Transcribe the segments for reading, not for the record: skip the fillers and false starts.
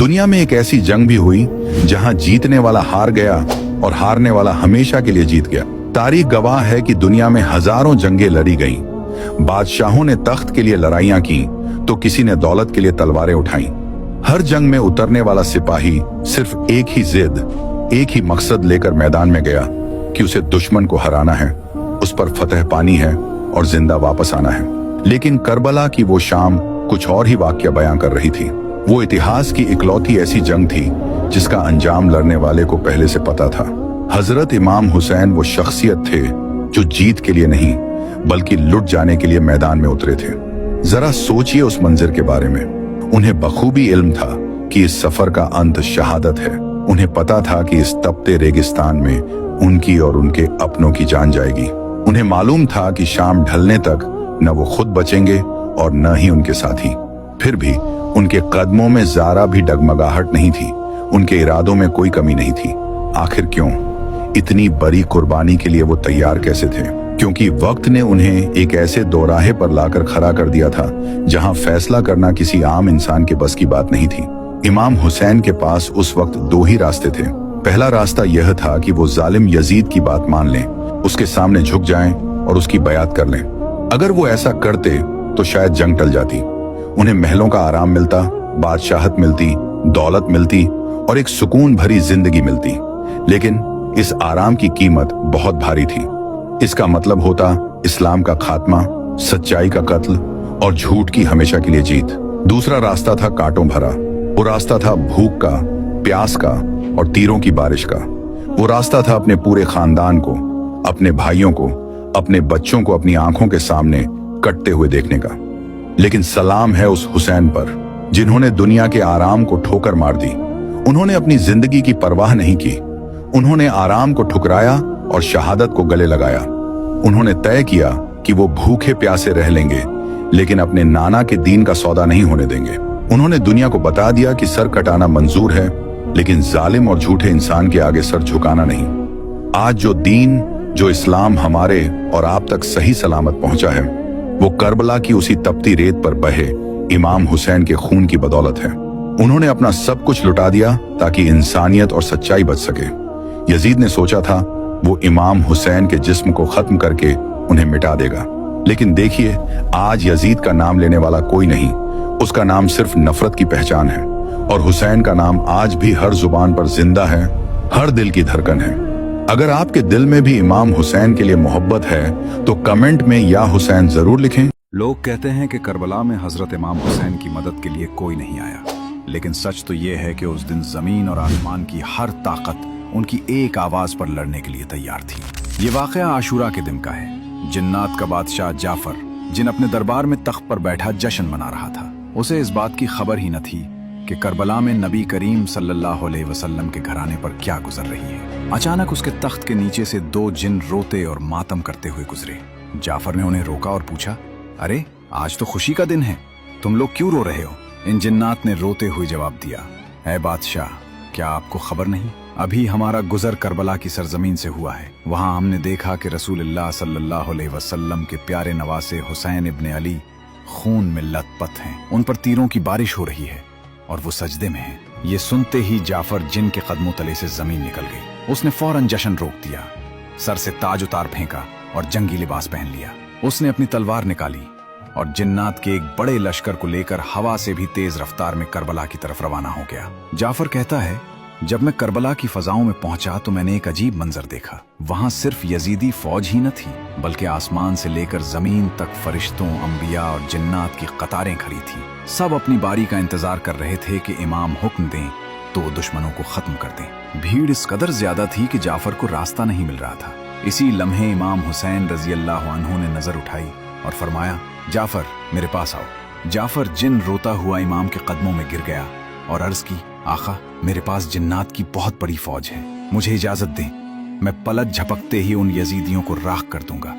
दुनिया में एक ऐसी जंग भी हुई जहां जीतने वाला हार गया और हारने वाला हमेशा के लिए जीत गया। तारीख गवाह है कि दुनिया में हजारों जंगें लड़ी गईं। बादशाहों ने तख्त के लिए लड़ाइयां की तो किसी ने दौलत के लिए तलवारें उठाई। हर जंग में उतरने वाला सिपाही सिर्फ एक ही जिद, एक ही मकसद लेकर मैदान में गया कि उसे दुश्मन को हराना है, उस पर फतह पानी है और जिंदा वापस आना है। लेकिन करबला की वो शाम कुछ और ही वाकया बयां कर रही थी। वो इतिहास की इकलौती ऐसी जंग थी जिसका अंजाम लड़ने वाले को पहले से पता था। हजरत इमाम हुसैन वो शख्सियत थे जो जीत के लिए नहीं बल्कि लुट जाने के लिए मैदान में उतरे थे। जरा सोचिए उस मंजिर के बारे में। उन्हें बखूबी इल्म था कि इस सफर का अंत शहादत है। उन्हें पता था कि इस तपते रेगिस्तान में उनकी और उनके अपनों की जान जाएगी। उन्हें मालूम था कि शाम ढलने तक न वो खुद बचेंगे और न ही उनके साथी। फिर भी उनके कदमों में जरा भी डगमगाहट नहीं थी, उनके इरादों में कोई कमी नहीं थी। आखिर क्यों? इतनी बड़ी कुर्बानी के लिए वो तैयार कैसे थे? क्योंकि वक्त ने उन्हें एक ऐसे दोराहे पर लाकर खड़ा कर दिया था जहां फैसला करना किसी आम इंसान के बस की बात नहीं थी। इमाम हुसैन के पास उस वक्त दो ही रास्ते थे। पहला रास्ता यह था कि वो जालिम यजीद की बात मान लें, उसके सामने झुक जाएं और उसकी बयात कर लें। अगर वो ऐसा करते तो शायद जंग टल जाती, उन्हें महलों का आराम मिलता, बादशाहत मिलती, दौलत मिलती और एक सुकून भरी जिंदगी मिलती। लेकिन इस आराम की कीमत बहुत भारी थी। इसका मतलब होता इस्लाम का खात्मा, सच्चाई का कत्ल और झूठ की हमेशा के लिए जीत। दूसरा रास्ता था कांटों भरा। वो रास्ता था भूख का, प्यास का और तीरों की बारिश का। वो रास्ता था अपने पूरे खानदान को, अपने भाइयों को, अपने बच्चों को अपनी आंखों के सामने कटते हुए देखने का। लेकिन सलाम है उस हुसैन पर जिन्होंने दुनिया के आराम को ठोकर मार दी। उन्होंने अपनी जिंदगी की परवाह नहीं की। उन्होंने आराम को ठुकराया और शहादत को गले लगाया। उन्होंने तय किया कि वो भूखे प्यासे रह लेंगे लेकिन अपने नाना के दीन का सौदा नहीं होने देंगे। उन्होंने दुनिया को बता दिया कि सर कटाना मंजूर है लेकिन जालिम और झूठे इंसान के आगे सर झुकाना नहीं। आज जो दीन, जो इस्लाम हमारे और आप तक सही सलामत पहुंचा है वो करबला की उसी तपती रेत पर बहे इमाम हुसैन के खून की बदौलत है। उन्होंने अपना सब कुछ लुटा दिया ताकि इंसानियत और सच्चाई बच सके। यजीद ने सोचा था वो इमाम हुसैन के जिस्म को खत्म करके उन्हें मिटा देगा, लेकिन देखिए आज यजीद का नाम लेने वाला कोई नहीं। उसका नाम सिर्फ नफरत की पहचान है और हुसैन का नाम आज भी हर जुबान पर जिंदा है, हर दिल की धड़कन है। अगर आपके दिल में भी इमाम हुसैन के लिए मोहब्बत है तो कमेंट में या हुसैन जरूर लिखें। लोग कहते हैं कि करबला में हजरत इमाम हुसैन की मदद के लिए कोई नहीं आया, लेकिन सच तो ये है कि उस दिन जमीन और आसमान की हर ताकत उनकी एक आवाज पर लड़ने के लिए तैयार थी। ये वाकया आशूरा के दिन का है। जिन्नात का बादशाह जाफर, जिन अपने दरबार में तख्त पर बैठा जश्न मना रहा था, उसे इस बात की खबर ही न थी कि करबला में नबी करीम सल्लल्लाहु अलैहि वसल्लम के घराने पर क्या गुजर रही है। अचानक उसके तख्त के नीचे से दो जिन रोते और मातम करते हुए गुजरे। जाफर ने उन्हें रोका और पूछा, अरे आज तो खुशी का दिन है, तुम लोग क्यों रो रहे हो? इन जिन्नात ने रोते हुए जवाब दिया, ऐ बादशाह, क्या आपको खबर नहीं? अभी हमारा गुजर करबला की सरजमीन से हुआ है। वहां हमने देखा कि रसूलुल्लाह सल्लल्लाहु अलैहि वसल्लम के प्यारे नवासे हुसैन इब्ने अली खून में लथपथ हैं। उन पर तीरों की बारिश हो रही है और वो सजदे में हैं। ये सुनते ही जाफर जिन के कदमों तले से जमीन निकल गई। उसने फौरन जश्न रोक दिया, सर से ताज उतार फेंका और जंगी लिबास पहन लिया। उसने अपनी तलवार निकाली और जिन्नात के एक बड़े लश्कर को लेकर हवा से भी तेज रफ्तार में करबला की तरफ रवाना हो गया। जाफर कहता है, जब मैं करबला की फजाओं में पहुंचा तो मैंने एक अजीब मंजर देखा। वहां सिर्फ यजीदी फौज ही न थी बल्कि आसमान से लेकर जमीन तक फरिश्तों, अंबिया और जिन्नात की कतारें खड़ी थी। सब अपनी बारी का इंतजार कर रहे थे कि इमाम हुक्म दें तो दुश्मनों को खत्म कर दें। भीड़ इस कदर ज्यादा थी कि जाफर को रास्ता नहीं मिल रहा था। इसी लम्हे इमाम हुसैन रजी अल्लाह अन्हु ने नजर उठाई और फरमाया, जाफर मेरे पास आओ। जाफर जिन रोता हुआ इमाम के कदमों में गिर गया और अर्ज की, आका मेरे पास जिन्नात की बहुत बड़ी फौज है, मुझे इजाजत दें, मैं पलक झपकते ही उन यजीदियों को राख कर दूंगा,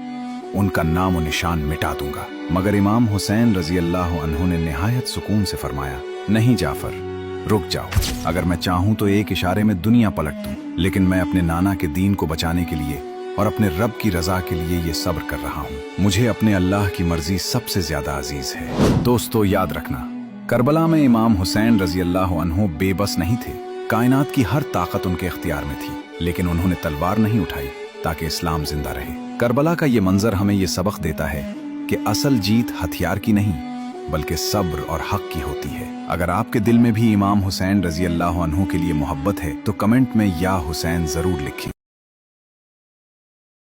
उनका नाम और निशान मिटा दूंगा। मगर इमाम हुसैन रजी अल्लाह अन्हु ने निहायत सुकून से फरमाया, नहीं जाफर, रुक जाओ। अगर मैं चाहूं तो एक इशारे में दुनिया पलट दूं, लेकिन मैं अपने नाना के दीन को बचाने के लिए और अपने रब की रजा के लिए ये सब्र कर रहा हूँ। मुझे अपने अल्लाह की मर्जी सबसे ज्यादा अजीज है। दोस्तों याद रखना, करबला में इमाम हुसैन रजी अल्लाह अन्हु बेबस नहीं थे। कायनात की हर ताकत उनके इख्तियार में थी, लेकिन उन्होंने तलवार नहीं उठाई ताकि इस्लाम जिंदा रहे। करबला का ये मंजर हमें ये सबक देता है कि असल जीत हथियार की नहीं बल्कि सब्र और हक की होती है। अगर आपके दिल में भी इमाम हुसैन रजी अल्लाह अन्हु के लिए मोहब्बत है तो कमेंट में या हुसैन जरूर लिखें।